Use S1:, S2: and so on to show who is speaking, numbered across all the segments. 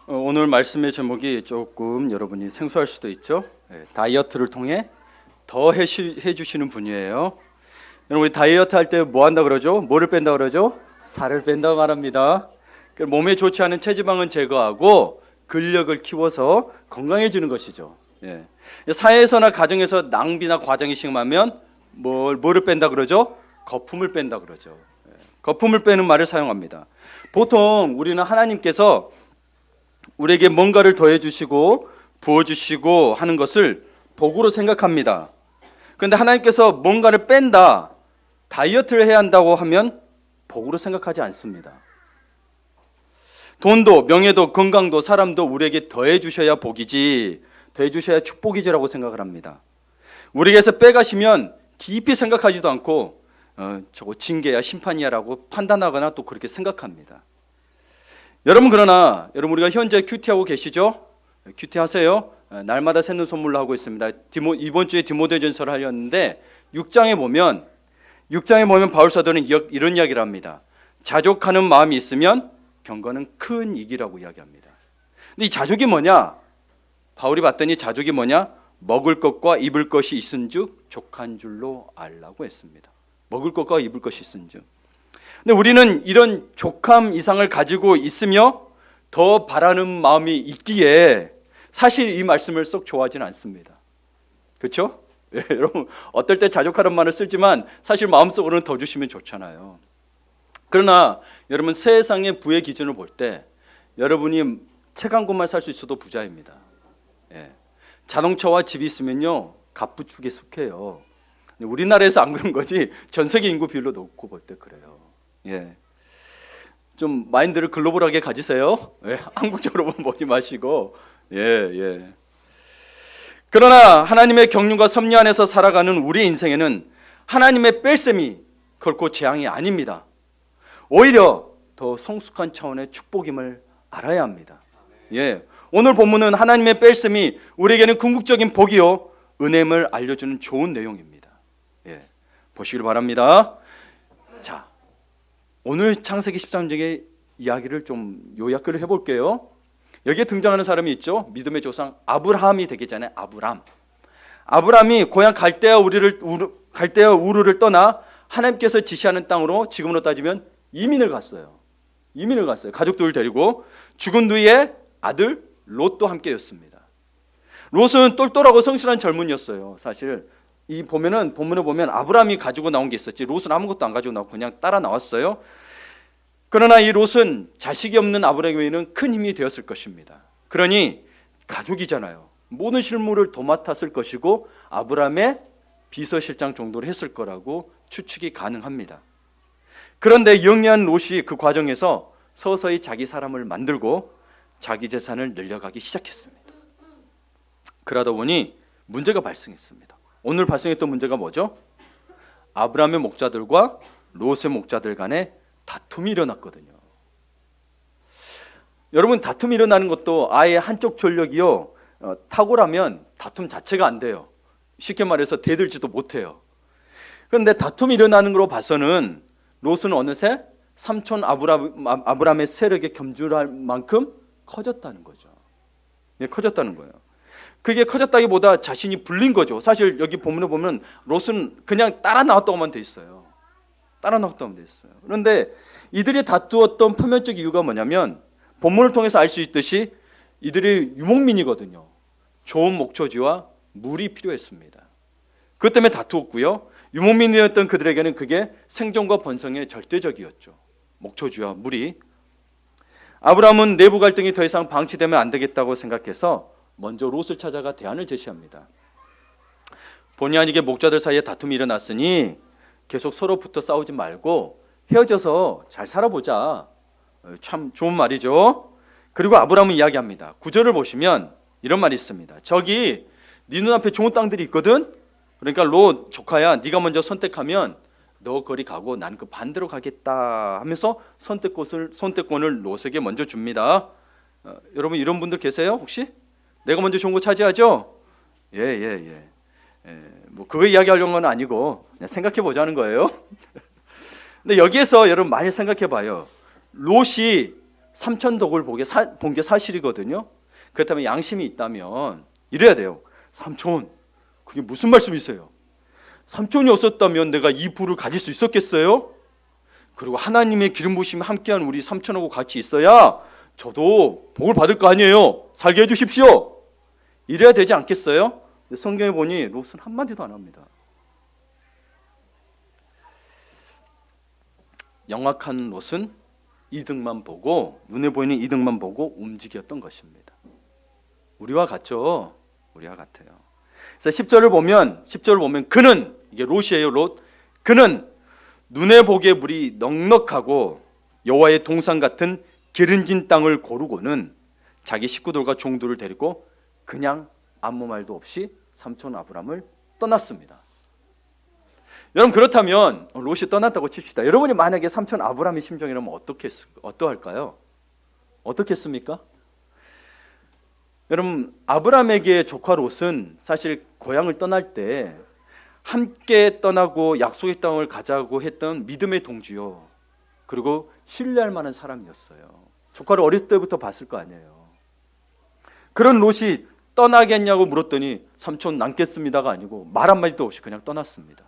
S1: 오늘 말씀의 제목이 조금 여러분이 생소할 수도 있죠. 다이어트를 통해 더 해주시는 분이에요. 여러분, 우리 다이어트 할 때 뭐 한다 그러죠? 뭐를 뺀다 그러죠? 살을 뺀다고 말합니다. 몸에 좋지 않은 체지방은 제거하고 근력을 키워서 건강해지는 것이죠. 사회에서나 가정에서 낭비나 과정이 심하면 뭐를 뺀다 그러죠? 거품을 뺀다 그러죠. 거품을 빼는 말을 사용합니다. 보통 우리는 하나님께서 우리에게 뭔가를 더해 주시고 부어 주시고 하는 것을 복으로 생각합니다. 그런데 하나님께서 뭔가를 뺀다, 다이어트를 해야 한다고 하면 복으로 생각하지 않습니다. 돈도 명예도 건강도 사람도 우리에게 더해 주셔야 복이지, 더해 주셔야 축복이지라고 생각을 합니다. 우리에게서 빼가시면 깊이 생각하지도 않고 저거 징계야 심판이야라고 판단하거나 또 그렇게 생각합니다. 여러분, 그러나 여러분, 우리가 현재 큐티하고 계시죠? 큐티 하세요. 날마다 새는 선물로 하고 있습니다. 이번 주에 디모데전서를 하려는데 6장에 보면 바울 사도는 이런 이야기를 합니다. 자족하는 마음이 있으면 경건은 큰 이기라고 이야기합니다. 근데 이 자족이 뭐냐? 바울이 봤더니 자족이 뭐냐? 먹을 것과 입을 것이 있은즉 족한 줄로 알라고 했습니다. 먹을 것과 입을 것이 있은즉. 근데 우리는 이런 족함 이상을 가지고 있으며 더 바라는 마음이 있기에 사실 이 말씀을 썩 좋아하지는 않습니다. 그렇죠? 여러분, 어떨 때 자족하는 말을 쓰지만 사실 마음속으로는 더 주시면 좋잖아요. 그러나 여러분, 세상의 부의 기준을 볼 때 여러분이 책 한 권만 살 수 있어도 부자입니다. 자동차와 집이 있으면요 갑부축에 속해요. 우리나라에서 안 그런 거지 전 세계 인구 비율로 놓고 볼 때 그래요. 좀 마인드를 글로벌하게 가지세요. 한국적으로 보지 마시고. 그러나 하나님의 경륜과 섭리 안에서 살아가는 우리 인생에는 하나님의 뺄셈이 결코 재앙이 아닙니다. 오히려 더 성숙한 차원의 축복임을 알아야 합니다. 오늘 본문은 하나님의 뺄셈이 우리에게는 궁극적인 복이요 은혜임을 알려주는 좋은 내용입니다. 보시길 바랍니다. 자, 오늘 창세기 13장의 이야기를 좀 요약을 해볼게요. 여기에 등장하는 사람이 있죠. 믿음의 조상 아브라함이 되기 전에 아브라함이 고향 갈대아 우르를 떠나 하나님께서 지시하는 땅으로 지금으로 따지면 이민을 갔어요. 가족들을 데리고 죽은 뒤에 아들 롯도 함께였습니다. 롯은 똘똘하고 성실한 젊은이였어요. 사실 이 본문에 보면 아브라함이 가지고 나온 게 있었지 롯은 아무것도 안 가지고 나오고 그냥 따라 나왔어요. 그러나 이 롯은 자식이 없는 아브라함에게는 큰 힘이 되었을 것입니다. 그러니 가족이잖아요. 모든 실무를 도맡았을 것이고 아브라함의 비서실장 정도로 했을 거라고 추측이 가능합니다. 그런데 영리한 롯이 그 과정에서 서서히 자기 사람을 만들고 자기 재산을 늘려가기 시작했습니다. 그러다 보니 문제가 발생했습니다. 오늘 발생했던 문제가 뭐죠? 아브라함의 목자들과 롯의 목자들 간에 다툼이 일어났거든요. 여러분, 다툼이 일어나는 것도 아예 한쪽 전력이요 탁월하면 다툼 자체가 안 돼요. 쉽게 말해서 대들지도 못해요. 그런데 다툼이 일어나는 걸로 봐서는 롯은 어느새 삼촌 아브라함의 세력에 겸줄할 만큼 커졌다는 거죠. 커졌다는 거예요. 그게 커졌다기보다 자신이 불린 거죠. 사실 여기 본문에 보면 롯은 그냥 따라 나왔다고만 돼 있어요. 그런데 이들이 다투었던 표면적 이유가 뭐냐면 본문을 통해서 알 수 있듯이 이들이 유목민이거든요. 좋은 목초지와 물이 필요했습니다. 그것 때문에 다투었고요. 유목민이었던 그들에게는 그게 생존과 번성의 절대적이었죠. 목초지와 물이. 아브라함은 내부 갈등이 더 이상 방치되면 안 되겠다고 생각해서 먼저 롯을 찾아가 대안을 제시합니다. 본의 아니게 목자들 사이에 다툼이 일어났으니 계속 서로 붙어 싸우지 말고 헤어져서 잘 살아보자. 참 좋은 말이죠. 그리고 아브라함은 이야기합니다. 9절을 보시면 이런 말이 있습니다. 저기 네 눈앞에 좋은 땅들이 있거든. 그러니까 롯 조카야, 네가 먼저 선택하면 너 거리 가고 나는 그 반대로 가겠다 하면서 선택권을 롯에게 먼저 줍니다. 여러분, 이런 분들 계세요? 혹시? 내가 먼저 좋은 거 차지하죠? 뭐 그거 이야기하려는 건 아니고 그냥 생각해 보자는 거예요. 근데 여기에서 여러분 많이 생각해 봐요. 롯이 삼천덕을 본 게 사실이거든요. 그렇다면 양심이 있다면 이래야 돼요. 삼촌, 그게 무슨 말씀이세요? 삼촌이 없었다면 내가 이 부를 가질 수 있었겠어요? 그리고 하나님의 기름 부으심이 함께한 우리 삼촌하고 같이 있어야 저도 복을 받을 거 아니에요. 살게 해주십시오. 이래야 되지 않겠어요? 근데 성경에 보니 롯은 한마디도 안 합니다. 영악한 롯은 이득만 보고, 눈에 보이는 이득만 보고 움직였던 것입니다. 우리와 같죠? 우리와 같아요. 그래서 10절을 보면 그는, 이게 롯이에요. 롯. 그는 눈에 보기에 물이 넉넉하고 여호와의 동산 같은 기름진 땅을 고르고는 자기 식구들과 종들을 데리고 그냥 아무 말도 없이 삼촌 아브람을 떠났습니다. 여러분, 그렇다면 롯이 떠났다고 칩시다. 여러분이 만약에 삼촌 아브람의 심정이라면 어떠할까요? 어떻겠습니까? 여러분, 아브람에게 조카 롯은 사실 고향을 떠날 때 함께 떠나고 약속의 땅을 가자고 했던 믿음의 동지요, 그리고 신뢰할 만한 사람이었어요. 조카를 어릴 때부터 봤을 거 아니에요. 그런 롯이 떠나겠냐고 물었더니 삼촌 남겠습니다가 아니고 말 한마디도 없이 그냥 떠났습니다.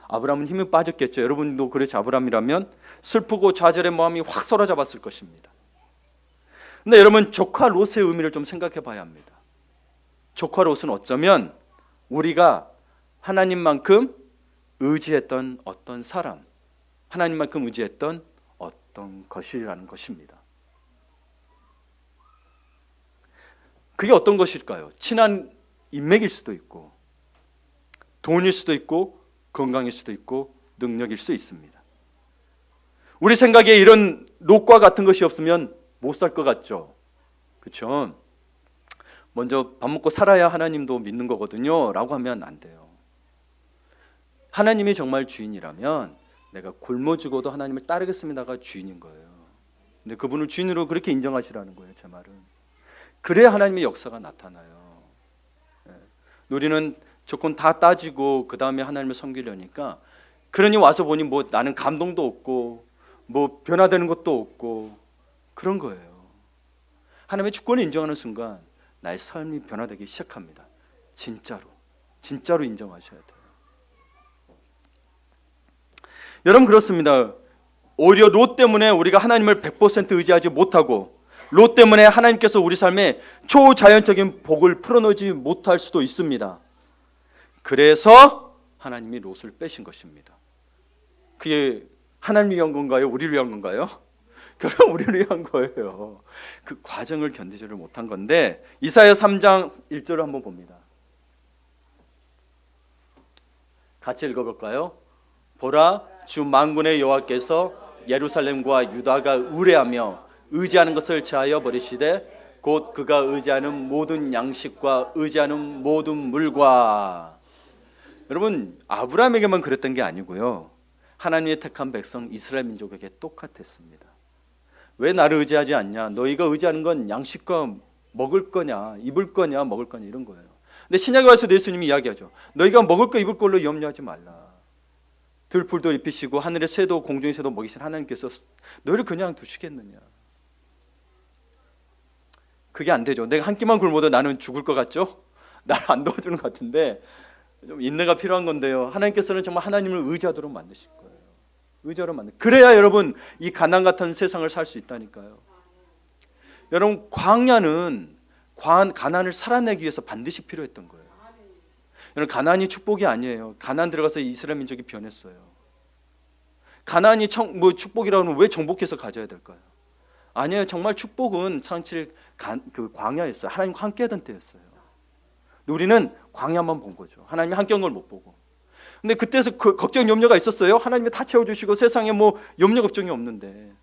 S1: 아브람은 힘이 빠졌겠죠. 여러분도 그렇지, 아브람이라면 슬프고 좌절의 마음이 확 사로잡았을 것입니다. 근데 여러분, 조카 롯의 의미를 좀 생각해 봐야 합니다. 조카 롯은 어쩌면 우리가 하나님만큼 의지했던 어떤 사람, 하나님만큼 의지했던 어떤 것이라는 것입니다. 그게 어떤 것일까요? 친한 인맥일 수도 있고, 돈일 수도 있고, 건강일 수도 있고, 능력일 수 있습니다. 우리 생각에 이런 롯과 같은 것이 없으면 못 살 것 같죠? 그렇죠? 먼저 밥 먹고 살아야 하나님도 믿는 거거든요 라고 하면 안 돼요. 하나님이 정말 주인이라면 내가 굶어 죽어도 하나님을 따르겠습니다가 주인인 거예요. 근데 그분을 주인으로 그렇게 인정하시라는 거예요. 제 말은. 그래야 하나님의 역사가 나타나요. 우리는 조건 다 따지고 그 다음에 하나님을 섬기려니까, 그러니 와서 보니 뭐 나는 감동도 없고 뭐 변화되는 것도 없고 그런 거예요. 하나님의 주권을 인정하는 순간 나의 삶이 변화되기 시작합니다. 진짜로 인정하셔야 돼요. 여러분, 그렇습니다. 오히려 롯 때문에 우리가 하나님을 100% 의지하지 못하고, 롯 때문에 하나님께서 우리 삶에 초자연적인 복을 풀어놓지 못할 수도 있습니다. 그래서 하나님이 롯을 빼신 것입니다. 그게 하나님을 위한 건가요? 우리를 위한 건가요? 그럼 우리를 위한 거예요. 그 과정을 견디지를 못한 건데, 이사야 3장 1절을 한번 봅니다. 같이 읽어볼까요? 보라, 주 만군의 여호와께서 예루살렘과 유다가 의뢰하며 의지하는 것을 제하여 버리시되 곧 그가 의지하는 모든 양식과 의지하는 모든 물과. 여러분, 아브라함에게만 그랬던 게 아니고요, 하나님의 택한 백성 이스라엘 민족에게 똑같았습니다. 왜 나를 의지하지 않냐? 너희가 의지하는 건 양식과 먹을 거냐, 입을 거냐, 먹을 거냐, 이런 거예요. 근데 신약에 와서 예수님이 이야기하죠. 너희가 먹을 거 입을 걸로 염려하지 말라. 들풀도 입히시고 하늘의 새도 공중의 새도 먹이신 하나님께서 너희를 그냥 두시겠느냐? 그게 안 되죠. 내가 한 끼만 굶어도 나는 죽을 것 같죠? 나를 안 도와주는 것 같은데 좀 인내가 필요한 건데요, 하나님께서는 정말 하나님을 의지하도록 만드실 거예요. 의지하도록 만들. 그래야 여러분 이 가난 같은 세상을 살 수 있다니까요. 여러분, 광야는 가난을 살아내기 위해서 반드시 필요했던 거예요. 여러분, 가난이 축복이 아니에요. 가난 들어가서 이스라엘 민족이 변했어요. 가난이 축복이라고 하면 왜 정복해서 가져야 될까요? 아니에요. 정말 축복은 사실 그 광야였어요. 하나님과 함께하던 때였어요. 우리는 광야만 본 거죠. 하나님이 함께한 걸 못 보고. 근데 그때서 걱정 염려가 있었어요. 하나님이 다 채워주시고 세상에 뭐 염려 걱정이 없는데,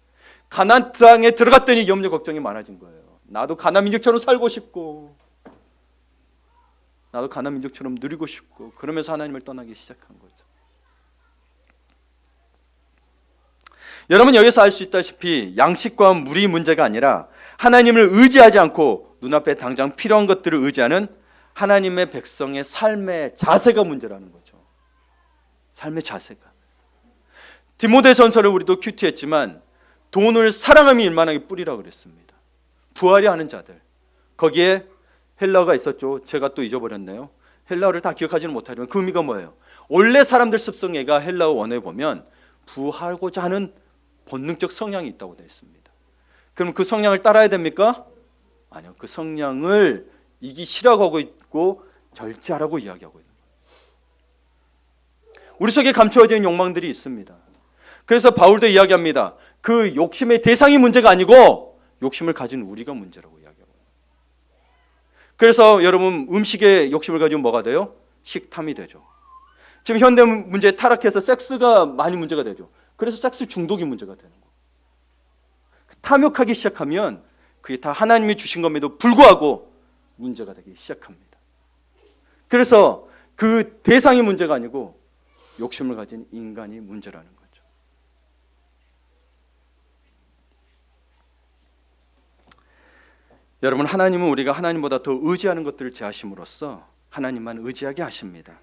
S1: 가나안 땅에 들어갔더니 염려 걱정이 많아진 거예요. 나도 가나안 민족처럼 살고 싶고, 나도 가나안 민족처럼 누리고 싶고, 그러면서 하나님을 떠나기 시작한 거죠. 여러분, 여기서 알 수 있다시피 양식과 물이 문제가 아니라 하나님을 의지하지 않고 눈앞에 당장 필요한 것들을 의지하는 하나님의 백성의 삶의 자세가 문제라는 거죠. 삶의 자세가. 디모데 전서를 우리도 큐티했지만 돈을 사랑함이 일만하게 뿌리라 그랬습니다. 부하려 하는 자들. 거기에 헬라어가 있었죠. 제가 또 잊어버렸네요. 헬라어를 다 기억하지는 못하지만 그 의미가 뭐예요? 원래 사람들 습성애가 헬라어 원어에 보면 부하고자 하는 본능적 성향이 있다고 되어 있습니다. 그럼 그 성향을 따라야 됩니까? 아니요. 그 성향을 이기 싫어하고 하고 있고 절제하라고 이야기하고 있는 거예요. 우리 속에 감추어져 있는 욕망들이 있습니다. 그래서 바울도 이야기합니다. 그 욕심의 대상이 문제가 아니고 욕심을 가진 우리가 문제라고 이야기하고 있는 거예요. 그래서 여러분 음식에 욕심을 가지면 뭐가 돼요? 식탐이 되죠. 지금 현대 문제에 타락해서 섹스가 많이 문제가 되죠. 그래서 섹스 중독이 문제가 되는 거예요. 탐욕하기 시작하면 그게 다 하나님이 주신 것에도 불구하고 문제가 되기 시작합니다. 그래서 그 대상이 문제가 아니고 욕심을 가진 인간이 문제라는 거죠. 여러분, 하나님은 우리가 하나님보다 더 의지하는 것들을 제하심으로써 하나님만 의지하게 하십니다.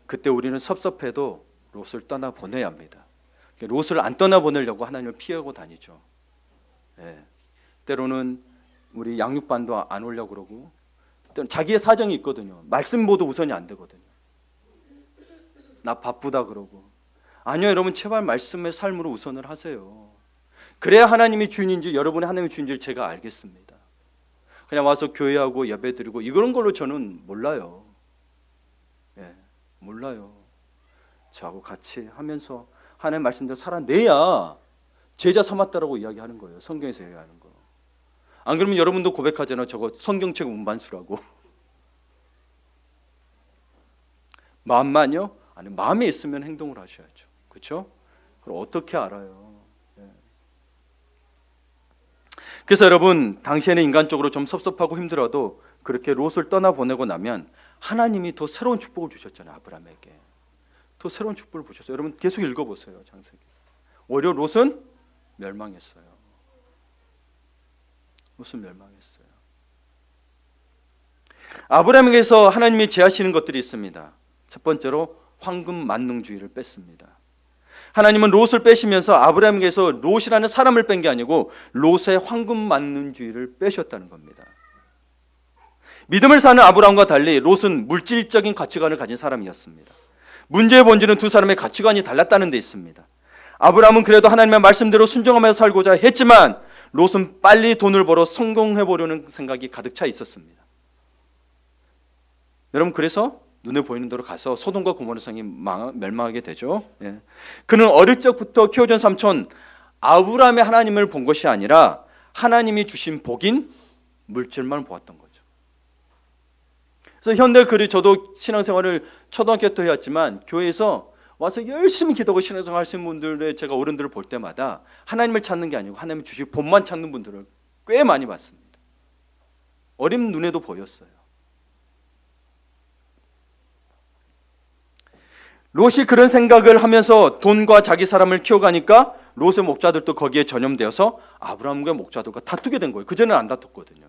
S1: 그때 우리는 섭섭해도 롯을 떠나보내야 합니다. 롯을 안 떠나보내려고 하나님을 피하고 다니죠. 때로는 우리 양육반도 안 오려고 그러고, 때로는 자기의 사정이 있거든요. 말씀보다 우선이 안 되거든요. 나 바쁘다 그러고. 아니요, 여러분, 제발 말씀의 삶으로 우선을 하세요. 그래야 하나님이 주인인지 여러분의 하나님의 주인지를 제가 알겠습니다. 그냥 와서 교회하고 예배드리고 이런 걸로 저는 몰라요. 몰라요. 저하고 같이 하면서 하나님의 말씀대로 살아내야 제자 삼았다라고 이야기하는 거예요. 성경에서 이야기하는 거. 안 그러면 여러분도 고백하잖아요. 저거 성경책 운반수라고. 마음만요? 아니, 마음에 있으면 행동을 하셔야죠. 그렇죠? 그럼 어떻게 알아요? 그래서 여러분, 당시에는 인간적으로 좀 섭섭하고 힘들어도 그렇게 롯을 떠나보내고 나면 하나님이 더 새로운 축복을 주셨잖아요. 아브라함에게 더 새로운 축복을 주셨어요. 여러분 계속 읽어보세요. 창세기. 오히려 롯은 멸망했어요. 롯은 멸망했어요. 아브라함에게서 하나님이 제하시는 것들이 있습니다. 첫 번째로 황금 만능주의를 뺐습니다. 하나님은 롯을 빼시면서 아브라함에게서 롯이라는 사람을 뺀 게 아니고 롯의 황금 만능주의를 빼셨다는 겁니다. 믿음을 사는 아브라함과 달리 롯은 물질적인 가치관을 가진 사람이었습니다. 문제의 본질은 두 사람의 가치관이 달랐다는 데 있습니다. 아브라함은 그래도 하나님의 말씀대로 순종하며 살고자 했지만 롯은 빨리 돈을 벌어 성공해 보려는 생각이 가득 차 있었습니다. 여러분, 그래서 눈에 보이는 대로 가서 소돔과 고모라 성이 멸망하게 되죠. 그는 어릴 적부터 키워준 삼촌 아브라함의 하나님을 본 것이 아니라 하나님이 주신 복인 물질만 보았던 거죠. 그래서 현대 저도 신앙생활을 초등학교 때 해왔지만 교회에서 와서 열심히 기도하고 신앙생활 하시는 분들의 제가 어른들을 볼 때마다 하나님을 찾는 게 아니고 하나님이 주신 복만 찾는 분들을 꽤 많이 봤습니다. 어린 눈에도 보였어요. 롯이 그런 생각을 하면서 돈과 자기 사람을 키워가니까 롯의 목자들도 거기에 전염되어서 아브라함과 목자들과 다투게 된 거예요. 그전에는 안 다퉜거든요.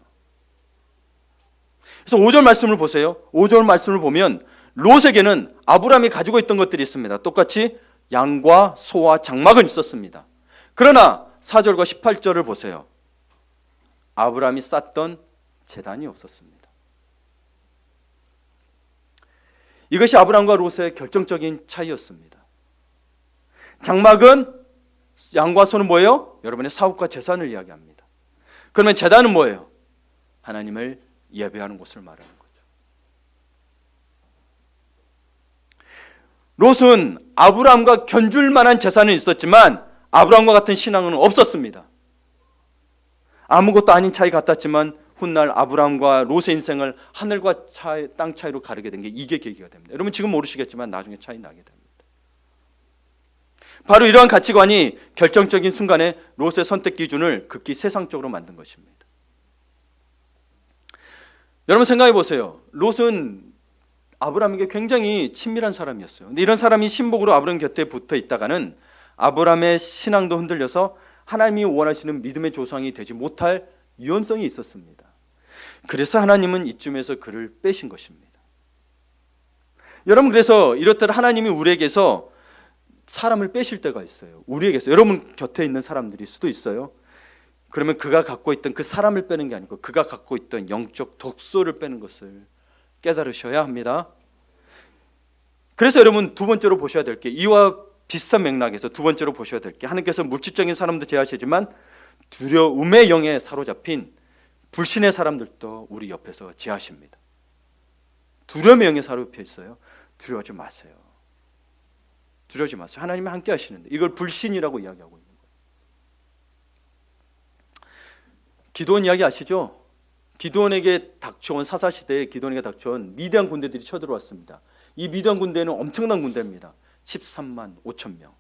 S1: 그래서 5절 말씀을 보세요. 5절 말씀을 보면 롯에게는 아브라함이 가지고 있던 것들이 있습니다. 똑같이 양과 소와 장막은 있었습니다. 그러나 4절과 18절을 보세요. 아브라함이 쌓던 제단이 없었습니다. 이것이 아브라함과 롯의 결정적인 차이였습니다. 장막은 양과 소는 뭐예요? 여러분의 사업과 재산을 이야기합니다. 그러면 제단은 뭐예요? 하나님을 예배하는 곳을 말하는 거죠. 롯은 아브라함과 견줄 만한 재산은 있었지만 아브라함과 같은 신앙은 없었습니다. 아무것도 아닌 차이 같았지만 훗날 아브라함과 롯의 인생을 하늘과 땅 차이로 가르게 된 게 이게 계기가 됩니다. 여러분 지금 모르시겠지만 나중에 차이 나게 됩니다. 바로 이러한 가치관이 결정적인 순간에 롯의 선택 기준을 극히 세상적으로 만든 것입니다. 여러분 생각해 보세요. 롯은 아브라함에게 굉장히 친밀한 사람이었어요. 근데 이런 사람이 신복으로 아브라함 곁에 붙어 있다가는 아브라함의 신앙도 흔들려서 하나님이 원하시는 믿음의 조상이 되지 못할 유연성이 있었습니다. 그래서 하나님은 이쯤에서 그를 빼신 것입니다. 여러분 그래서 이렇듯 하나님이 우리에게서 사람을 빼실 때가 있어요. 우리에게서, 여러분 곁에 있는 사람들일 수도 있어요. 그러면 그가 갖고 있던 그 사람을 빼는 게 아니고 그가 갖고 있던 영적 독소를 빼는 것을 깨달으셔야 합니다. 그래서 여러분 두 번째로 보셔야 될 게, 이와 비슷한 맥락에서 두 번째로 보셔야 될 게, 하나님께서 물질적인 사람도 제하시지만 두려움의 영에 사로잡힌 불신의 사람들도 우리 옆에서 제하십니다. 두려움의 영에 사로잡혀 있어요. 두려워하지 마세요. 두려워하지 마세요. 하나님이 함께 하시는데 이걸 불신이라고 이야기하고 있는 거예요. 기드온 이야기 아시죠? 기드온에게 닥쳐온, 사사시대에 기드온에게 닥쳐온 미디안 군대들이 쳐들어왔습니다. 이 미디안 군대는 엄청난 군대입니다. 13만 5천 명.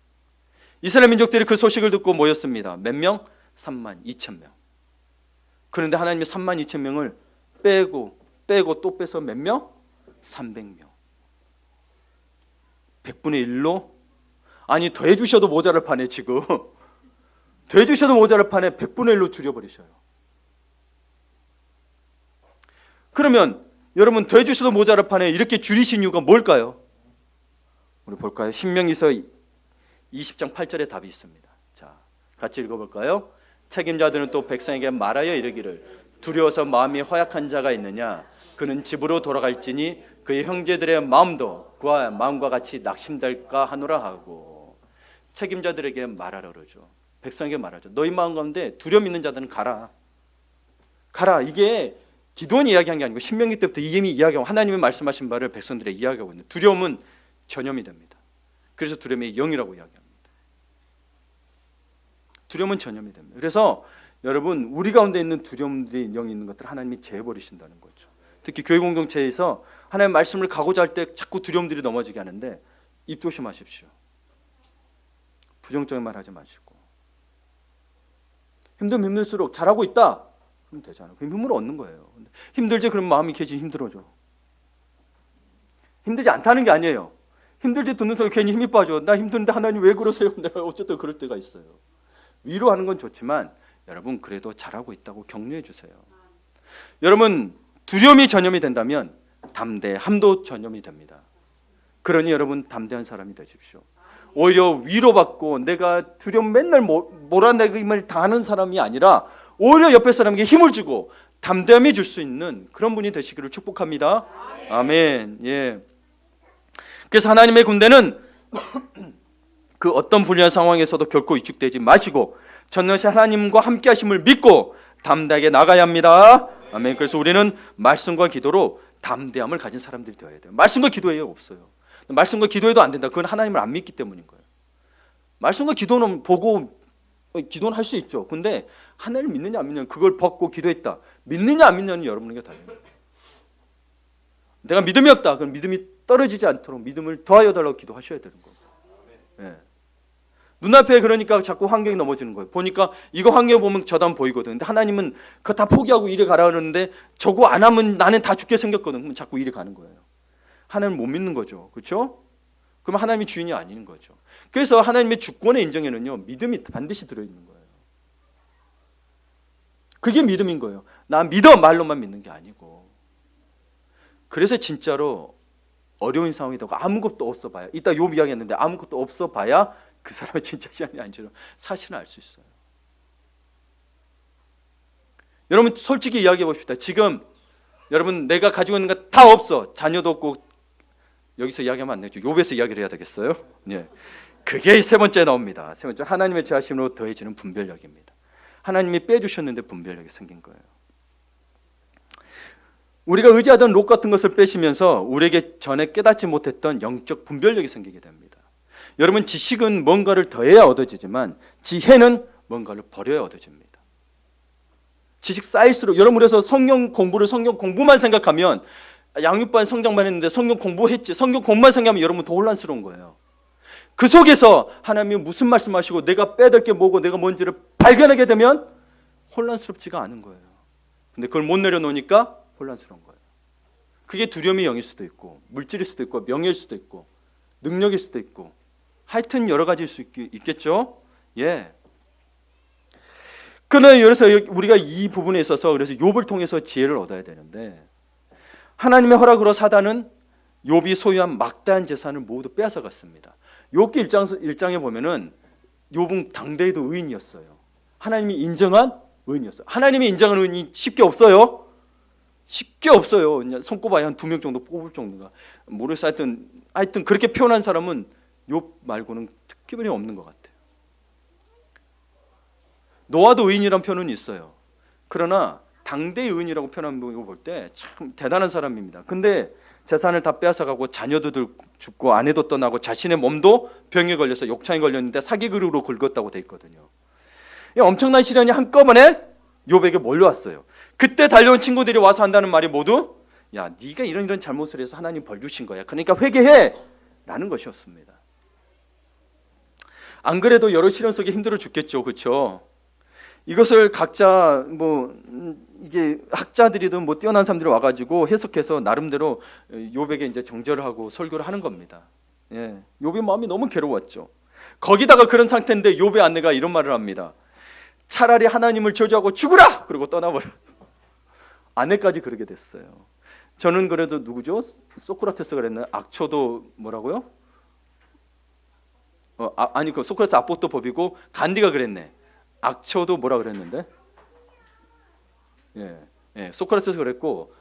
S1: 이스라엘 민족들이 그 소식을 듣고 모였습니다. 몇 명? 3만 2천 명. 그런데 하나님이 3만 2천 명을 빼고 또 빼서 몇 명? 300명. 100분의 1로? 아니 더해 주셔도 모자랄 판에, 지금 더해 주셔도 모자랄 판에 100분의 1로 줄여버리셔요. 그러면 여러분 더해 주셔도 모자랄 판에 이렇게 줄이신 이유가 뭘까요? 우리 볼까요? 신명기서 20장 8절에 답이 있습니다. 자, 같이 읽어볼까요? 책임자들은 또 백성에게 말하여 이르기를, 두려워서 마음이 허약한 자가 있느냐? 그는 집으로 돌아갈지니 그의 형제들의 마음도 그와 마음과 같이 낙심될까 하노라 하고, 책임자들에게 말하라 그러죠. 백성에게 말하죠. 너희 마음 가운데 두려움 있는 자들은 가라. 이게 기드온이 이야기한 게 아니고 신명기 때부터 이미 이야기하고 하나님이 말씀하신 바를 백성들에게 이야기하고 있는, 두려움은 전염이 됩니다. 그래서 두려움의 영이라고 이야기합니다. 두려움은 전염이 됩니다. 그래서 여러분, 우리 가운데 있는 두려움들이 영이 있는 것들을 하나님이 제해버리신다는 거죠. 특히 교회 공동체에서 하나님의 말씀을 가고자 할 때 자꾸 두려움들이 넘어지게 하는데 입 조심하십시오. 부정적인 말 하지 마시고, 힘들수록 잘하고 있다 그럼 되잖아요. 그 힘을 얻는 거예요. 힘들지? 그럼 마음이 괜히 힘들어져. 힘들지 않다는 게 아니에요. 힘들지 듣는 순간 괜히 힘이 빠져. 나 힘든데 하나님 왜 그러세요? 내가 어쨌든 그럴 때가 있어요. 위로하는 건 좋지만 여러분 그래도 잘하고 있다고 격려해 주세요. 여러분 두려움이 전염이 된다면 담대함도 전염이 됩니다. 그러니 여러분 담대한 사람이 되십시오. 오히려 위로받고 내가 두려움 맨날 몰아내기만 당하는 사람이 아니라 오히려 옆에 사람에게 힘을 주고 담대함이 줄 수 있는 그런 분이 되시기를 축복합니다. 아멘. 예. 그래서 하나님의 군대는 그 어떤 불리한 상황에서도 결코 위축되지 마시고 전능하신 하나님과 함께 하심을 믿고 담대하게 나가야 합니다. 아멘. 그래서 우리는 말씀과 기도로 담대함을 가진 사람들이 되어야 돼요. 말씀과 기도에 없어요. 말씀과 기도해도 안 된다. 그건 하나님을 안 믿기 때문인 거예요. 말씀과 기도는 보고 기도는 할 수 있죠. 근데 하나님을 믿느냐 안 믿느냐, 그걸 벗고 기도했다. 믿느냐 안 믿느냐는 여러분에게 달려요. 내가 믿음이 없다. 그럼 믿음이 떨어지지 않도록 믿음을 더하여 달라고 기도하셔야 되는 거예요. 네. 눈앞에 그러니까 자꾸 환경이 넘어지는 거예요. 보니까 이거 환경 보면 저도 보이거든. 근데 하나님은 그거 다 포기하고 이리 가라 그러는데 저거 안 하면 나는 다 죽게 생겼거든. 그럼 자꾸 이리 가는 거예요. 하나님을 못 믿는 거죠. 그렇죠? 그럼 하나님이 주인이 아닌 거죠. 그래서 하나님의 주권의 인정에는요, 믿음이 반드시 들어있는 거예요. 그게 믿음인 거예요. 나 믿어 말로만 믿는 게 아니고. 그래서 진짜로 어려운 상황이 되고 아무것도 없어 봐야, 이따 욥 이야기했는데 아무것도 없어 봐야 그 사람의 진짜 신앙이 아닌지는 사실은 알 수 있어요. 여러분 솔직히 이야기해 봅시다. 지금 여러분 내가 가지고 있는 거 다 없어. 자녀도 없고. 여기서 이야기하면 안 되죠. 욥에서 이야기를 해야 되겠어요? 예. 그게 세 번째 나옵니다. 세 번째, 하나님의 제하심으로 더해지는 분별력입니다. 하나님이 빼주셨는데 분별력이 생긴 거예요. 우리가 의지하던 롯 같은 것을 빼시면서 우리에게 전에 깨닫지 못했던 영적 분별력이 생기게 됩니다. 여러분 지식은 뭔가를 더해야 얻어지지만 지혜는 뭔가를 버려야 얻어집니다. 지식 쌓일수록, 여러분 그래서 성경 공부만 생각하면 양육반 성장만 했는데 성경 공부했지, 성경 공부만 생각하면 여러분 더 혼란스러운 거예요. 그 속에서 하나님이 무슨 말씀하시고 내가 빼야 게 뭐고 내가 뭔지를 발견하게 되면 혼란스럽지가 않은 거예요. 근데 그걸 못 내려놓으니까 혼란스러운 거예요. 그게 두려움의 영일 수도 있고 물질일 수도 있고 명예일 수도 있고 능력일 수도 있고 하여튼 여러 가지일 수 있겠죠. 예. 그래서 우리가 이 부분에 있어서 그래서 욥을 통해서 지혜를 얻어야 되는데, 하나님의 허락으로 사단은 욥이 소유한 막대한 재산을 모두 빼앗아갔습니다. 욥기 1장에 보면은 욥은 당대에도 의인이었어요. 하나님이 인정한 의인이었어요. 하나님이 인정한 의인이 쉽게 없어요. 쉽게 없어요. 그냥 손꼽아야 한 2명 정도 뽑을 정도가. 모르겠어요. 하여튼 그렇게 표현한 사람은 욥 말고는 특별히 없는 것 같아요. 노아도 의인이란 표현은 있어요. 그러나 당대 의인이라고 표현하는 거 볼 때 참 대단한 사람입니다. 근데 재산을 다 빼앗아가고 자녀도 죽고 아내도 떠나고 자신의 몸도 병에 걸려서 욕창에 걸렸는데 사기그루로 긁었다고 돼 있거든요. 이 엄청난 시련이 한꺼번에 욥에게 몰려왔어요. 그때 달려온 친구들이 와서 한다는 말이 모두 야, 네가 이런 잘못을 해서 하나님 벌 주신 거야. 그러니까 회개해 라는 것이었습니다. 안 그래도 여러 시련 속에 힘들어 죽겠죠. 그렇죠? 이것을 각자 이게 학자들이든 뛰어난 사람들이 와가지고 해석해서 나름대로 욥에게 이제 정절을 하고 설교를 하는 겁니다. 예, 욥의 마음이 너무 괴로웠죠. 거기다가 그런 상태인데 욥의 아내가 이런 말을 합니다. 차라리 하나님을 저주하고 죽으라! 그러고 떠나버려. 아내까지 그러게 됐어요. 저는 그래도 누구죠? 소크라테스가 그랬나요? 악초도 뭐라고요? 아니 그 소크라테스 아포토 법이고 간디가 그랬네. 악초도 뭐라 그랬는데? 예, 소크라테스 그랬고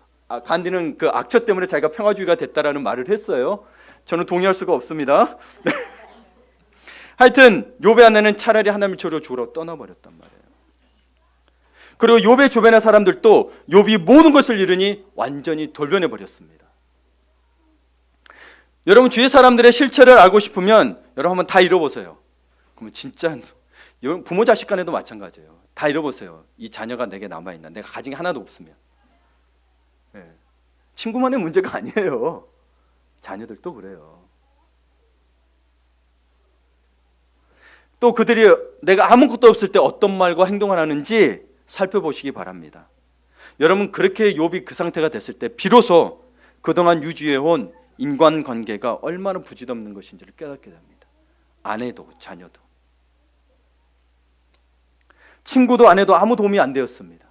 S1: 간디는 그 악초 때문에 자기가 평화주의가 됐다라는 말을 했어요. 저는 동의할 수가 없습니다. 하여튼 욥의 아내는 차라리 하나님을 저주하고 죽으라고 떠나버렸단 말이에요. 그리고 욥의 주변의 사람들도 욥이 모든 것을 잃으니 완전히 돌변해 버렸습니다. 여러분 주위 사람들의 실체를 알고 싶으면 여러분 한번 다 잃어보세요. 그러면 진짜 부모 자식 간에도 마찬가지예요. 다 잃어보세요. 이 자녀가 내게 남아있나. 내가 가진 게 하나도 없으면. 네. 친구만의 문제가 아니에요. 자녀들도 그래요. 또 그들이 내가 아무것도 없을 때 어떤 말과 행동을 하는지 살펴보시기 바랍니다. 여러분 그렇게 욥이 그 상태가 됐을 때 비로소 그동안 유지해온 인간관계가 얼마나 부질없는 것인지를 깨닫게 됩니다. 아내도 자녀도 친구도 아내도 아무 도움이 안 되었습니다.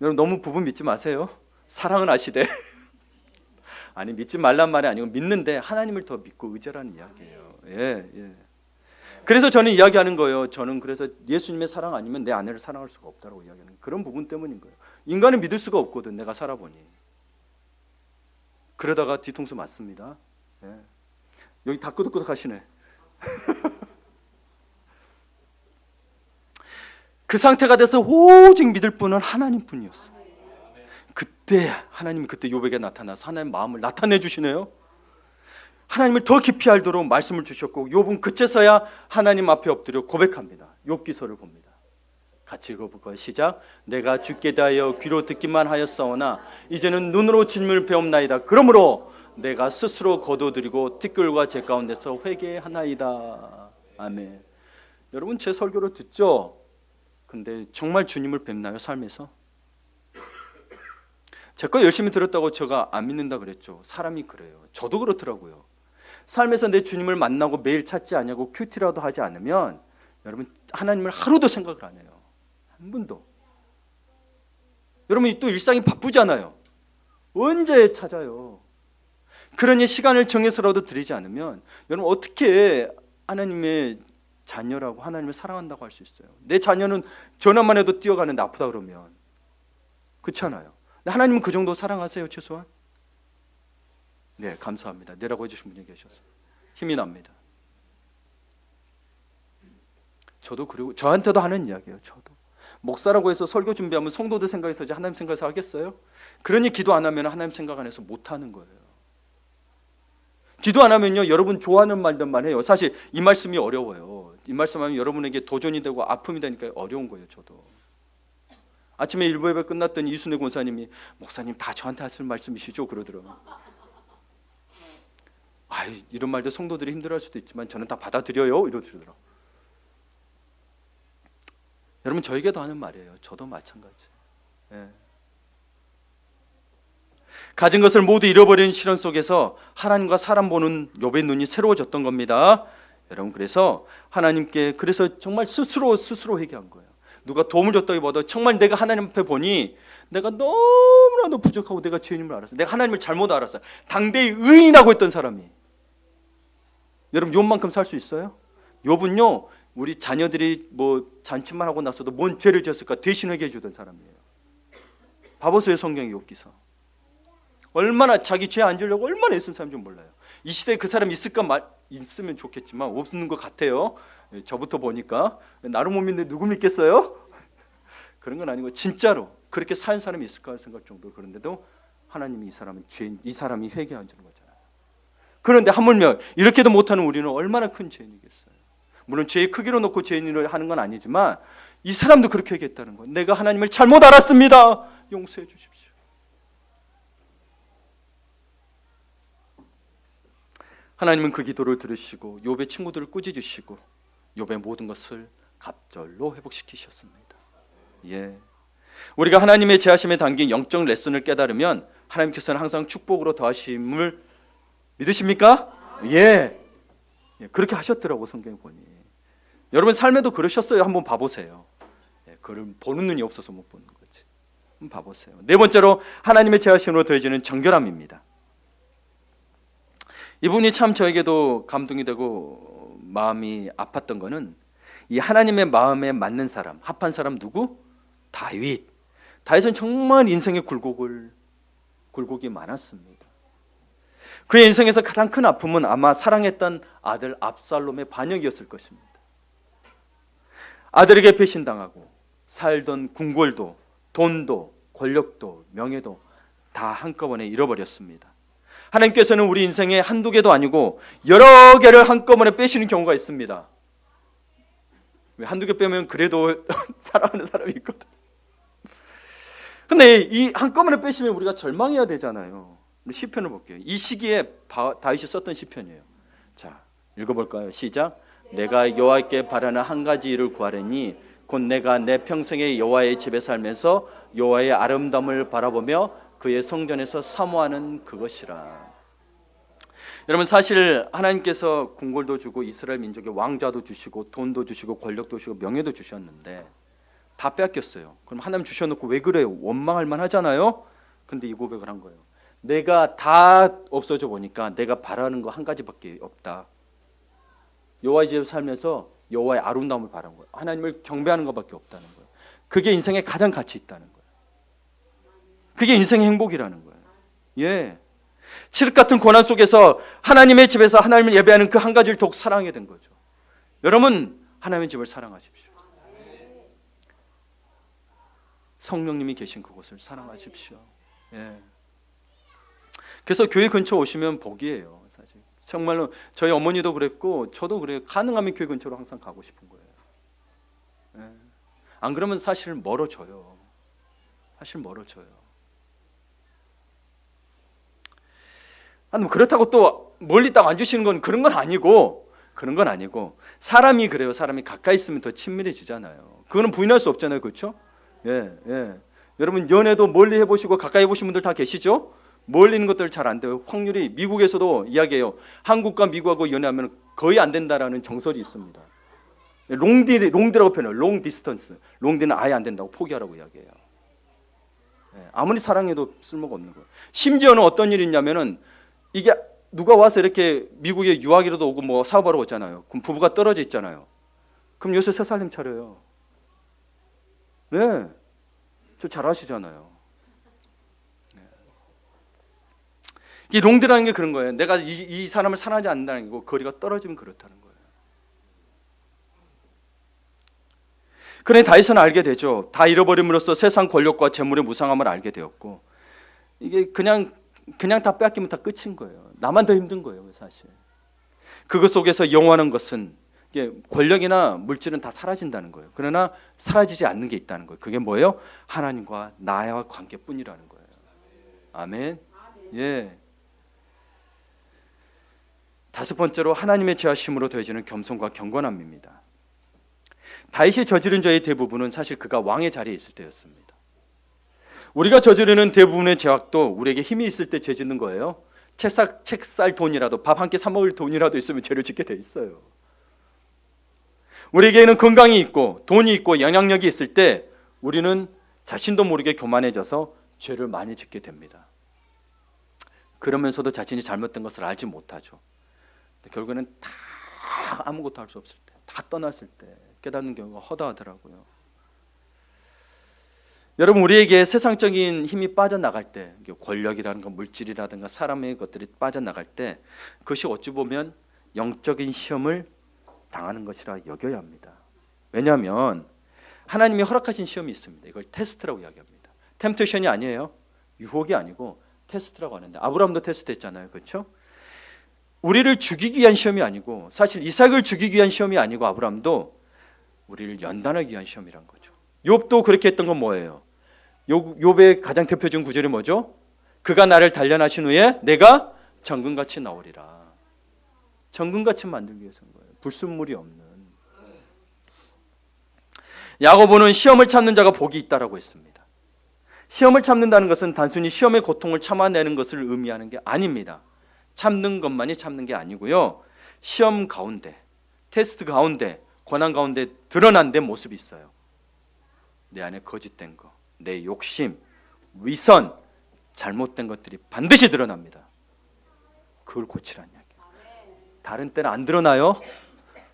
S1: 여러분 너무 부부 믿지 마세요. 사랑은 아시되 아니 믿지 말란 말이 아니고 믿는데 하나님을 더 믿고 의지하라는 이야기예요. 예. 그래서 저는 이야기하는 거예요. 저는 그래서 예수님의 사랑 아니면 내 아내를 사랑할 수가 없다고 이야기하는 그런 부분 때문인 거예요. 인간을 믿을 수가 없거든. 내가 살아보니. 그러다가 뒤통수 맞습니다. 예. 여기 다 끄덕끄덕 하시네. 그 상태가 돼서 오직 믿을 분은 하나님뿐이었어요. 그때 하나님이 그때 욥에게 나타나서 하나님의 마음을 나타내 주시네요. 하나님을 더 깊이 알도록 말씀을 주셨고 욥은 그제서야 하나님 앞에 엎드려 고백합니다. 욥기서를 봅니다. 같이 읽어볼까요? 시작. 내가 주께 대하여 귀로 듣기만 하였사오나 이제는 눈으로 진물을 배움나이다. 그러므로 내가 스스로 거둬들이고 티끌과 제 가운데서 회개하나이다. 아멘. 여러분 제 설교를 듣죠? 근데 정말 주님을 뵙나요? 삶에서? 제 거 열심히 들었다고 제가 안 믿는다 그랬죠. 사람이 그래요. 저도 그렇더라고요. 삶에서 내 주님을 만나고 매일 찾지 않냐고 큐티라도 하지 않으면 여러분 하나님을 하루도 생각을 안 해요. 한 분도. 여러분 또 일상이 바쁘잖아요. 언제 찾아요? 그러니 시간을 정해서라도 드리지 않으면 여러분 어떻게 하나님의 자녀라고 하나님을 사랑한다고 할 수 있어요? 내 자녀는 전화만 해도 뛰어가는데 아프다 그러면 그렇잖아요. 하나님은 그 정도 사랑하세요 최소한? 네, 감사합니다. 내라고 해주신 분이 계셔서 힘이 납니다. 저도 그리고 저한테도 하는 이야기예요. 저도 목사라고 해서 설교 준비하면 성도들 생각해서 하나님 생각해서 하겠어요? 그러니 기도 안 하면 하나님 생각 안 해서 못 하는 거예요. 기도 안 하면요 여러분 좋아하는 말들만 해요. 사실 이 말씀이 어려워요. 이 말씀하면 여러분에게 도전이 되고 아픔이 되니까 어려운 거예요. 저도 아침에 일부 예배 끝났더니 이순애 권사님이 목사님 다 저한테 하실 말씀이시죠? 그러더라고요. 이런 말들 성도들이 힘들어할 수도 있지만 저는 다 받아들여요 이러시더라고요. 여러분 저에게도 하는 말이에요. 저도 마찬가지. 예. 가진 것을 모두 잃어버린 시련 속에서 하나님과 사람 보는 욥의 눈이 새로워졌던 겁니다. 여러분 그래서 하나님께 그래서 정말 스스로 회개한 거예요. 누가 도움을 줬다기보다 정말 내가 하나님 앞에 보니 내가 너무나도 부족하고 내가 죄인임을 알았어요. 내가 하나님을 잘못 알았어요. 당대의 의인이라고 했던 사람이 여러분 욥만큼 살 수 있어요? 욥은요 우리 자녀들이 뭐 잔치만 하고 나서도 뭔 죄를 지었을까 대신 회개해 주던 사람이에요. 봐보세요 성경 욥기서. 얼마나 자기 죄 안 지으려고 얼마나 애쓴 사람인지 몰라요. 이 시대에 그 사람이 있으면 좋겠지만 없는 것 같아요. 저부터 보니까 나를 못 믿는데 누구 믿겠어요? 그런 건 아니고 진짜로 그렇게 사는 사람이 있을까 생각 정도로. 그런데도 하나님이 이 사람이 회개해 주는 거잖아요. 그런데 하물며 이렇게도 못하는 우리는 얼마나 큰 죄인이겠어요. 물론 죄의 크기로 놓고 죄인을 하는 건 아니지만 이 사람도 그렇게 얘기했다는 거예요. 내가 하나님을 잘못 알았습니다. 용서해 주십시오. 하나님은 그 기도를 들으시고 욥의 친구들을 꾸짖으시고 욥의 모든 것을 갑절로 회복시키셨습니다. 예, 우리가 하나님의 제하심에 담긴 영적 레슨을 깨달으면 하나님께서는 항상 축복으로 더하심을 믿으십니까? 예, 그렇게 하셨더라고 성경에 보니. 여러분 삶에도 그러셨어요. 한번 봐보세요. 그걸 보는 눈이 없어서 못 보는 거지. 한번 봐보세요. 네 번째로 하나님의 제하심으로 더해지는 정결함입니다. 이분이 참 저에게도 감동이 되고 마음이 아팠던 거는 이 하나님의 마음에 맞는 사람, 합한 사람 누구? 다윗. 다윗은 정말 인생의 굴곡이 많았습니다. 그의 인생에서 가장 큰 아픔은 아마 사랑했던 아들 압살롬의 반역이었을 것입니다. 아들에게 배신당하고 살던 궁궐도 돈도 권력도 명예도 다 한꺼번에 잃어버렸습니다. 하나님께서는 우리 인생에 한두 개도 아니고 여러 개를 한꺼번에 빼시는 경우가 있습니다. 한두 개 빼면 그래도 사랑하는 사람이 있거든. 근데 이 한꺼번에 빼시면 우리가 절망해야 되잖아요. 시편을 볼게요. 이 시기에 다윗이 썼던 시편이에요. 자, 읽어볼까요? 시작. 내가 여호와께 바라는 한 가지 일을 구하려니 곧 내가 내 평생에 여호와의 집에 살면서 여호와의 아름다움을 바라보며 그의 성전에서 사모하는 그것이라. 여러분 사실 하나님께서 궁궐도 주고 이스라엘 민족의 왕자도 주시고 돈도 주시고 권력도 주시고 명예도 주셨는데 다 뺏겼어요. 그럼 하나님 주셔놓고 왜 그래요? 원망할 만하잖아요. 근데 이 고백을 한 거예요. 내가 다 없어져 보니까 내가 바라는 거 한 가지밖에 없다. 여호와의 집에 살면서 여호와의 아름다움을 바라는 거예요. 하나님을 경배하는 것밖에 없다는 거예요. 그게 인생에 가장 가치 있다는 거예요. 그게 인생의 행복이라는 거예요. 예, 칠흑 같은 고난 속에서 하나님의 집에서 하나님을 예배하는 그 한 가지를 더욱 사랑하게 된 거죠. 여러분 하나님의 집을 사랑하십시오. 성령님이 계신 그곳을 사랑하십시오. 예. 그래서 교회 근처 오시면 복이에요. 사실 정말로 저희 어머니도 그랬고 저도 그래요. 가능하면 교회 근처로 항상 가고 싶은 거예요. 예. 안 그러면 사실 멀어져요. 사실 멀어져요. 그렇다고 또 멀리 딱 앉으시는 건 그런 건 아니고 사람이 그래요. 사람이 가까이 있으면 더 친밀해지잖아요. 그거는 부인할 수 없잖아요. 그렇죠? 예, 예. 여러분 연애도 멀리 해보시고 가까이 해보신 분들 다 계시죠? 멀리 있는 것들 잘 안 돼요. 확률이 미국에서도 이야기해요. 한국과 미국하고 연애하면 거의 안 된다라는 정설이 있습니다. 롱디라고 표현해요. 롱 디스턴스. 롱디는 아예 안 된다고 포기하라고 이야기해요. 예, 아무리 사랑해도 쓸모가 없는 거예요. 심지어는 어떤 일이 있냐면은 이게 누가 와서 이렇게 미국에 유학이라도 오고 뭐 사업하러 오잖아요. 그럼 부부가 떨어져 있잖아요. 그럼 요새 새 살림 차려요. 네, 저 잘하시잖아요. 네. 이 롱디라는 게 그런 거예요. 내가 이 사람을 사랑하지 않는다는 거고 거리가 떨어지면 그렇다는 거예요. 그래 다윗은 알게 되죠. 다 잃어버림으로써 세상 권력과 재물의 무상함을 알게 되었고 이게 그냥 다 빼앗기면 다 끝인 거예요. 나만 더 힘든 거예요, 사실. 그것 속에서 영원한 것은 권력이나 물질은 다 사라진다는 거예요. 그러나 사라지지 않는 게 있다는 거예요. 그게 뭐예요? 하나님과 나와 관계뿐이라는 거예요. 아멘. 예. 다섯 번째로 하나님의 제하심으로 더해지는 겸손과 경건함입니다. 다윗이 저지른 죄의 대부분은 사실 그가 왕의 자리에 있을 때였습니다. 우리가 저지르는 대부분의 죄악도 우리에게 힘이 있을 때 죄 짓는 거예요. 책 살 돈이라도 밥 한 끼 사 먹을 돈이라도 있으면 죄를 짓게 돼 있어요. 우리에게는 건강이 있고 돈이 있고 영향력이 있을 때 우리는 자신도 모르게 교만해져서 죄를 많이 짓게 됩니다. 그러면서도 자신이 잘못된 것을 알지 못하죠. 결국에는 다 아무것도 할 수 없을 때, 다 떠났을 때 깨닫는 경우가 허다하더라고요. 여러분, 우리에게 세상적인 힘이 빠져나갈 때, 권력이라든가 물질이라든가 사람의 것들이 빠져나갈 때, 그것이 어찌 보면 영적인 시험을 당하는 것이라 여겨야 합니다. 왜냐하면 하나님이 허락하신 시험이 있습니다. 이걸 테스트라고 이야기합니다. 템테이션이 아니에요. 유혹이 아니고 테스트라고 하는데, 아브라함도 테스트했잖아요, 그렇죠? 우리를 죽이기 위한 시험이 아니고, 사실 이삭을 죽이기 위한 시험이 아니고, 아브라함도 우리를 연단하기 위한 시험이란 거죠. 욥도 그렇게 했던 건 뭐예요? 욥의 가장 대표적인 구절이 뭐죠? 그가 나를 단련하신 후에 내가 정금같이 나오리라. 정금같이 만들기 위해서인 거예요. 불순물이 없는. 야고보는 시험을 참는 자가 복이 있다라고 했습니다. 시험을 참는다는 것은 단순히 시험의 고통을 참아내는 것을 의미하는 게 아닙니다. 참는 것만이 참는 게 아니고요, 시험 가운데, 테스트 가운데, 고난 가운데 드러난 내 모습이 있어요. 내 안에 거짓된 거, 내 욕심, 위선, 잘못된 것들이 반드시 드러납니다. 그걸 고치라는 이야기예요. 다른 때는 안 드러나요?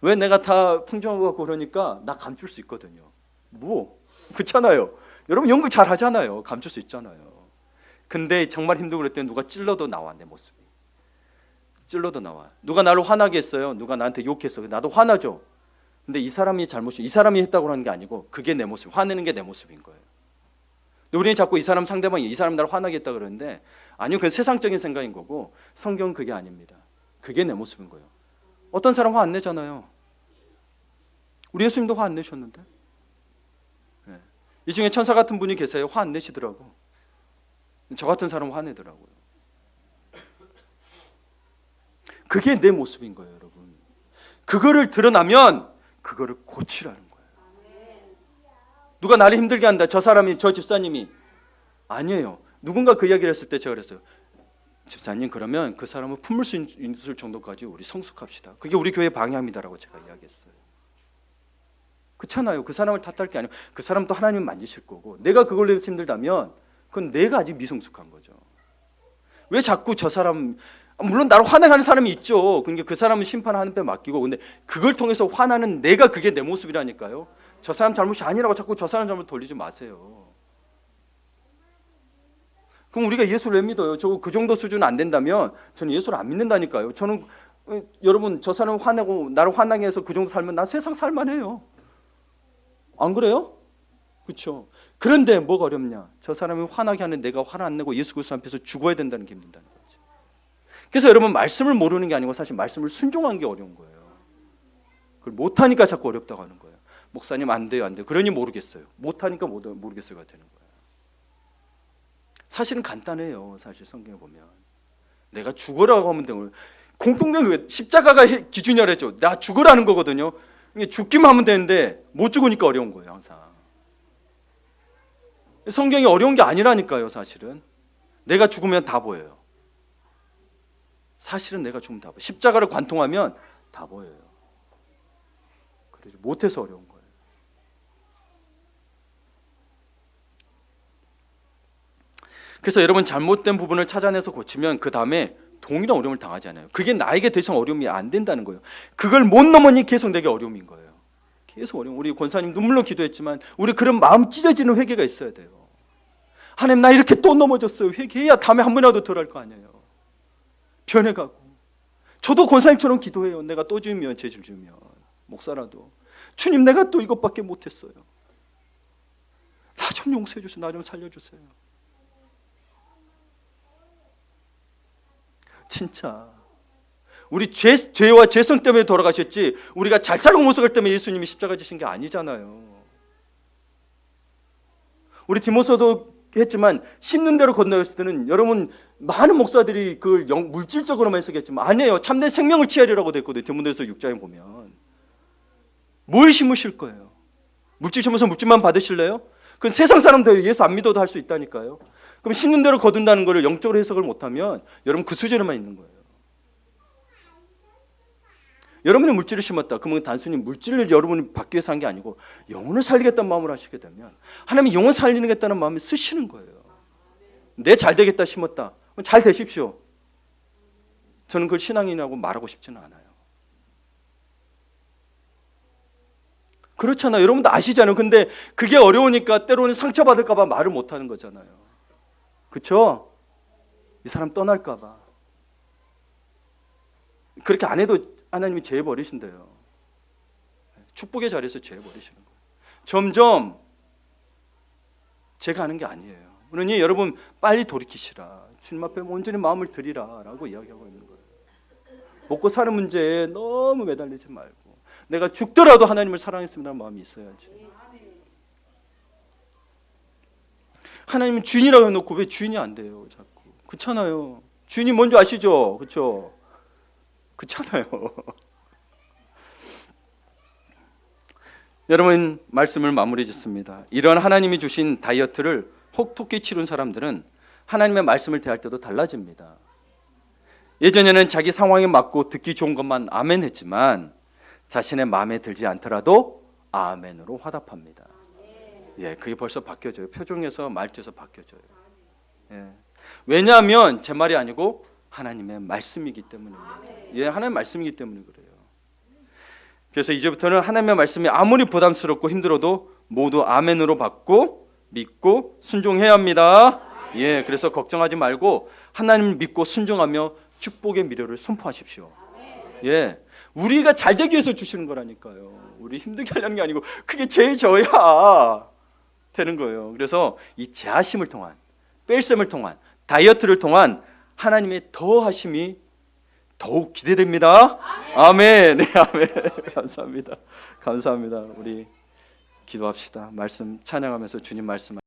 S1: 왜? 내가 다 풍성하고 갖고 그러니까 나 감출 수 있거든요. 그렇잖아요. 여러분 연극 잘 하잖아요. 감출 수 있잖아요. 근데 정말 힘들고 그럴 때 누가 찔러도 나와, 내 모습이. 찔러도 나와. 누가 나를 화나게 했어요. 누가 나한테 욕했어요. 나도 화나죠. 근데 이 사람이 잘못이, 이 사람이 했다고 하는 게 아니고 그게 내 모습, 화내는 게 내 모습인 거예요. 근데 우리는 자꾸 이 사람 상대방이, 이 사람이 나를 화나게 했다 그러는데, 아니요, 그건 세상적인 생각인 거고 성경은 그게 아닙니다. 그게 내 모습인 거예요. 어떤 사람 화 안 내잖아요. 우리 예수님도 화 안 내셨는데. 네. 이 중에 천사 같은 분이 계세요. 화 안 내시더라고. 저 같은 사람은 화내더라고요. 그게 내 모습인 거예요, 여러분. 그거를 드러나면 그거를 고치라는 거예요. 누가 나를 힘들게 한다, 저 사람이, 저 집사님이. 아니에요. 누군가 그 이야기를 했을 때 제가 그랬어요. 집사님, 그러면 그 사람을 품을 수 있을 정도까지 우리 성숙합시다. 그게 우리 교회 방향입니다라고 제가 이야기했어요. 그렇잖아요. 그 사람을 탓할 게 아니고 그 사람도 하나님을 만지실 거고, 내가 그걸로 힘들다면 그건 내가 아직 미성숙한 거죠. 왜 자꾸 저 사람, 물론 나를 화나게 하는 사람이 있죠. 그러니까 그 사람은 심판 하나님께 맡기고, 근데 그걸 통해서 화나는 내가, 그게 내 모습이라니까요. 저 사람 잘못이 아니라고 자꾸 저 사람 잘못 돌리지 마세요. 그럼 우리가 예수를 왜 믿어요? 저 그 정도 수준은 안 된다면 저는 예수를 안 믿는다니까요. 저는, 여러분, 저 사람 화내고 나를 화나게 해서 그 정도 살면 나 세상 살만해요. 안 그래요? 그렇죠. 그런데 뭐가 어렵냐? 저 사람이 화나게 하는 내가 화를 안 내고 예수 그리스도 앞에서 죽어야 된다는 게 힘든다는 거죠. 그래서 여러분, 말씀을 모르는 게 아니고 사실 말씀을 순종하는 게 어려운 거예요. 그걸 못하니까 자꾸 어렵다고 하는 거예요. 목사님 안 돼요, 안 돼요. 그러니 모르겠어요. 못하니까 모르겠어요가 되는 거예요. 사실은 간단해요. 사실 성경에 보면 내가 죽으라고 하면 되는, 공통된 십자가가 기준이라 했죠. 나 죽으라는 거거든요. 죽기만 하면 되는데 못 죽으니까 어려운 거예요, 항상. 성경이 어려운 게 아니라니까요. 사실은 내가 죽으면 다 보여요. 사실은 내가 죽으면 다 보여요. 십자가를 관통하면 다 보여요. 그래서 못해서 어려운 거예요. 그래서 여러분, 잘못된 부분을 찾아내서 고치면 그 다음에 동일한 어려움을 당하지 않아요. 그게 나에게 더 이상 어려움이 안 된다는 거예요. 그걸 못 넘으니 계속 내게 어려움인 거예요. 계속 어려움. 우리 권사님 눈물로 기도했지만 우리 그런 마음 찢어지는 회개가 있어야 돼요. 하나님, 나 이렇게 또 넘어졌어요. 회개해야 다음에 한 번이라도 덜 할 거 아니에요. 변해가고. 저도 권사님처럼 기도해요. 내가 또 지으면, 죄를 지으면, 목사라도, 주님, 내가 또 이것밖에 못했어요. 나 좀 용서해 주세요. 나 좀 살려주세요. 진짜 우리 죄와 죄성 때문에 돌아가셨지, 우리가 잘 살고 못 살 때문에 예수님이 십자가 지신 게 아니잖아요. 우리 디모서도 했지만 심는 대로 건너였을 때는 여러분, 많은 목사들이 그걸 물질적으로만 해석했지만 아니에요. 참된 생명을 취하리라고 됐거든요. 디모데서 6장에 보면. 뭘 심으실 거예요? 물질 심어서 물질만 받으실래요? 그건 세상 사람들 예수 안 믿어도 할 수 있다니까요. 그럼 심는 대로 거둔다는 거를 영적으로 해석을 못하면 여러분 그 수준에만 있는 거예요. 여러분이 물질을 심었다. 그러면 단순히 물질을 여러분이 받기 위해서 한 게 아니고 영혼을 살리겠다는 마음으로 하시게 되면 하나님이 영혼 살리겠다는 마음을 쓰시는 거예요. 내 잘 되겠다 심었다. 잘 되십시오. 저는 그걸 신앙이라고 말하고 싶지는 않아요. 그렇잖아요. 여러분도 아시잖아요. 근데 그게 어려우니까 때로는 상처받을까 봐 말을 못 하는 거잖아요. 그렇죠? 이 사람 떠날까 봐. 그렇게 안 해도 하나님이 죄 버리신대요. 축복의 자리에서 죄 버리시는 거예요. 점점 제가 하는 게 아니에요. 그러니 여러분 빨리 돌이키시라. 주님 앞에 온전히 마음을 드리라 라고 이야기하고 있는 거예요. 먹고 사는 문제에 너무 매달리지 말고 내가 죽더라도 하나님을 사랑했습니다는 마음이 있어야지. 하나님은 주인이라고 해놓고 왜 주인이 안 돼요? 자꾸. 그렇잖아요. 주인이 뭔지 아시죠? 그렇죠? 그렇잖아요. 여러분 말씀을 마무리 짓습니다. 이런 하나님이 주신 다이어트를 혹독히 치룬 사람들은 하나님의 말씀을 대할 때도 달라집니다. 예전에는 자기 상황에 맞고 듣기 좋은 것만 아멘 했지만 자신의 마음에 들지 않더라도 아멘으로 화답합니다. 예, 그게 벌써 바뀌어져요. 표정에서 말투에서 바뀌어져요. 예. 왜냐하면 제 말이 아니고 하나님의 말씀이기 때문입니다. 예, 하나님의 말씀이기 때문에 그래요. 그래서 이제부터는 하나님의 말씀이 아무리 부담스럽고 힘들어도 모두 아멘으로 받고 믿고 순종해야 합니다. 예, 그래서 걱정하지 말고 하나님을 믿고 순종하며 축복의 미래를 선포하십시오. 예, 우리가 잘 되기 위해서 주시는 거라니까요. 우리 힘들게 하려는 게 아니고 그게 제져야 되는 거예요. 그래서 이 제하심을 통한 뺄셈을 통한 다이어트를 통한 하나님의 더하심이 더욱 기대됩니다. 아멘. 네, 아멘. 감사합니다. 감사합니다. 우리 기도합시다. 말씀 찬양하면서 주님 말씀